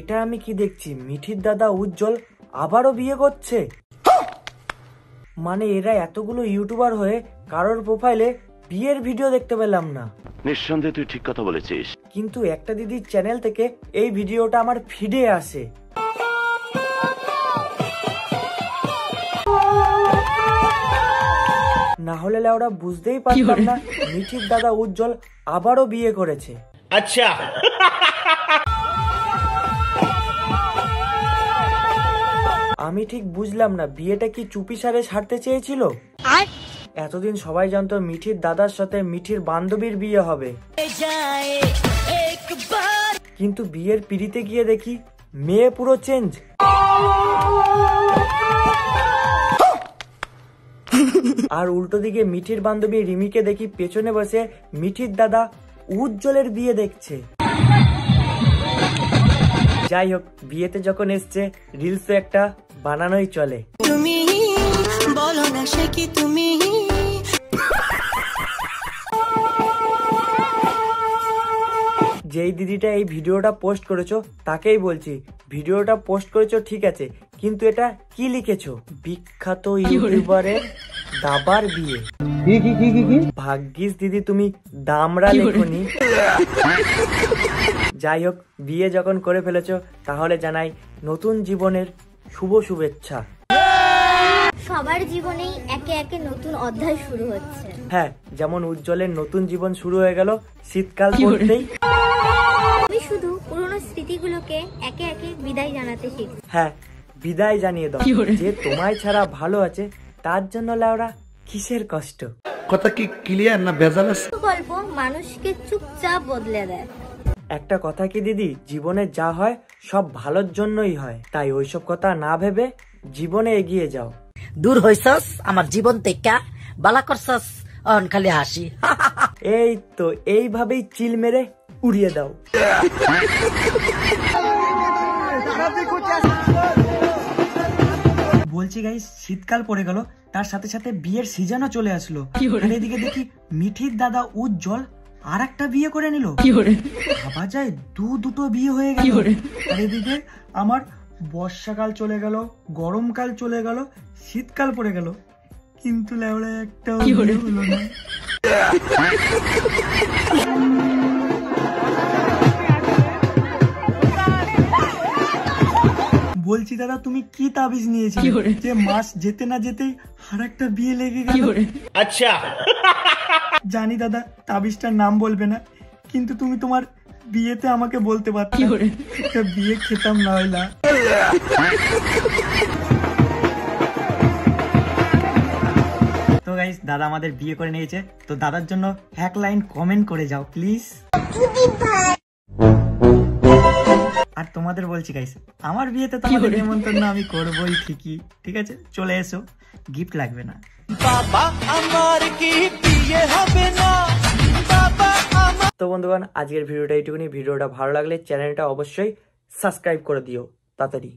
এটা আমি কি দেখছি, মিঠির দাদা উজ্জ্বল আবারও বিয়ে করছে। মানে এরা এতগুলো ইউটিউবার হয়ে কারোর প্রোফাইলে বিয়ের ভিডিও দেখতে পেলাম না। নিঃসন্দেহে তুই ঠিক কথা বলেছিস। কিন্তু একটা দিদির চ্যানেল থেকে এই ভিডিওটা আমার ফিডে আসে। না হলে ওরা বুঝতেই পারতাম না মিঠির দাদা উজ্জ্বল আবারও বিয়ে করেছে। আচ্ছা আমি ঠিক বুঝলাম না বিয়েটা কি চুপিসারে সারতে চেয়েছিল। এতদিন সবাই জানতো মিঠির দাদার সাথে মিঠির বান্ধবীর বিয়ে হবে, কিন্তু বিয়ের পিড়িতে গিয়ে দেখি মেয়ে পুরো চেঞ্জ। আর উল্টো দিকে মিঠির বান্ধবী রিমিকে দেখি পেছনে বসে মিঠির দাদা উজ্জ্বলের বিয়ে দেখছে। যাই হোক, বিয়েতে যখন এসছে রিলস তো একটা বানানোই চলে। তুমি বলো না সে কি তুমি। যেই দিদিটা এই ভিডিওটা পোস্ট করেছো তাকেই বলছি, ভিডিওটা পোস্ট করেছো ঠিক আছে, কিন্তু এটা কি লিখেছো? বিখ্যাত ইউটিউবারের দাবার বিয়ে। ভাগ্যিস দিদি তুমি দামরা লেখনি। যাই হোক, বিয়ে যখন করে ফেলেছো তাহলে জানাই নতুন জীবনের শুভ শুভেচ্ছা। সবার জীবনেই একে একে নতুন অধ্যায় শুরু হচ্ছে। হ্যাঁ, যেমন উজ্জ্বলের নতুন জীবন শুরু হয়ে গেল শীতকাল পড়তেই। আমি শুধু পুরনো স্মৃতিগুলোকে একে একে বিদায় জানাতে শিখছি। হ্যাঁ, বিদায় জানিয়ে দাও। যে তোমায় ছাড়া ভালো আছে তার জন্য লাউরা কিসের কষ্ট। কথা কি ক্লিয়ার না ভেজাল আছে? গল্প মানুষকে চুপচাপ বদলে দেয়। একটা কথা কি দিদি, জীবনে যা হয় সব ভালোর জন্যই হয়, তাই ওইসব কথা না ভেবে জীবনে এগিয়ে যাও। দূর হইছস আমার জীবন থেকে, বালা করছস অন খালি হাসি। এই তো এইভাবেই চিল মেরে উড়িয়ে দাও। বলছি গাইস, শীতকাল পড়ে গেল, তার সাথে সাথে বিয়ের সিজনও চলে আসলো। আর এদিকে দেখি মিঠির দাদা উজ্জ্বল আর একটা বিয়ে করে নিল। ভাবা যায় দুটো বিয়ে হয়ে গেল। আর এদিকে আমার বর্ষাকাল চলে গেল, গরমকাল চলে গেল, শীতকাল পড়ে গেল, কিন্তু লেওড়া একটা হলো না। বলছি দাদা, তুমি কি তাবিজ নিয়েছিলে যে মাস যেতে না যেতেই আর একটা বিয়ে লেগে গেল? আচ্ছা জানি দাদা তাবিজটার নাম বলবে না, কিন্তু তুমি তোমার বিয়েতে আমাকে বলতে পারতে, একটা বিয়ে খেতাম না হইলা। তো গাইস, দাদা আমাদের বিয়ে করে নিয়েছে, তো দাদার জন্য এক লাইন কমেন্ট করে যাও প্লিজ। আর তোমাদের বলছি গাইস, আমার বিয়েতে তোমাদের নিমন্ত্রণ আমি করবোই ঠিকই, ঠিক আছে? চলে এসো, গিফট লাগবে না। বাবা আমার কি বিয়ে হবে না, বাবা আমার। তো বন্ধুগণ, আজকের ভিডিওটা এইটুকুনি। ভিডিওটা ভালো লাগলে চ্যানেলটা অবশ্যই সাবস্ক্রাইব করে দিও তাড়াতাড়ি।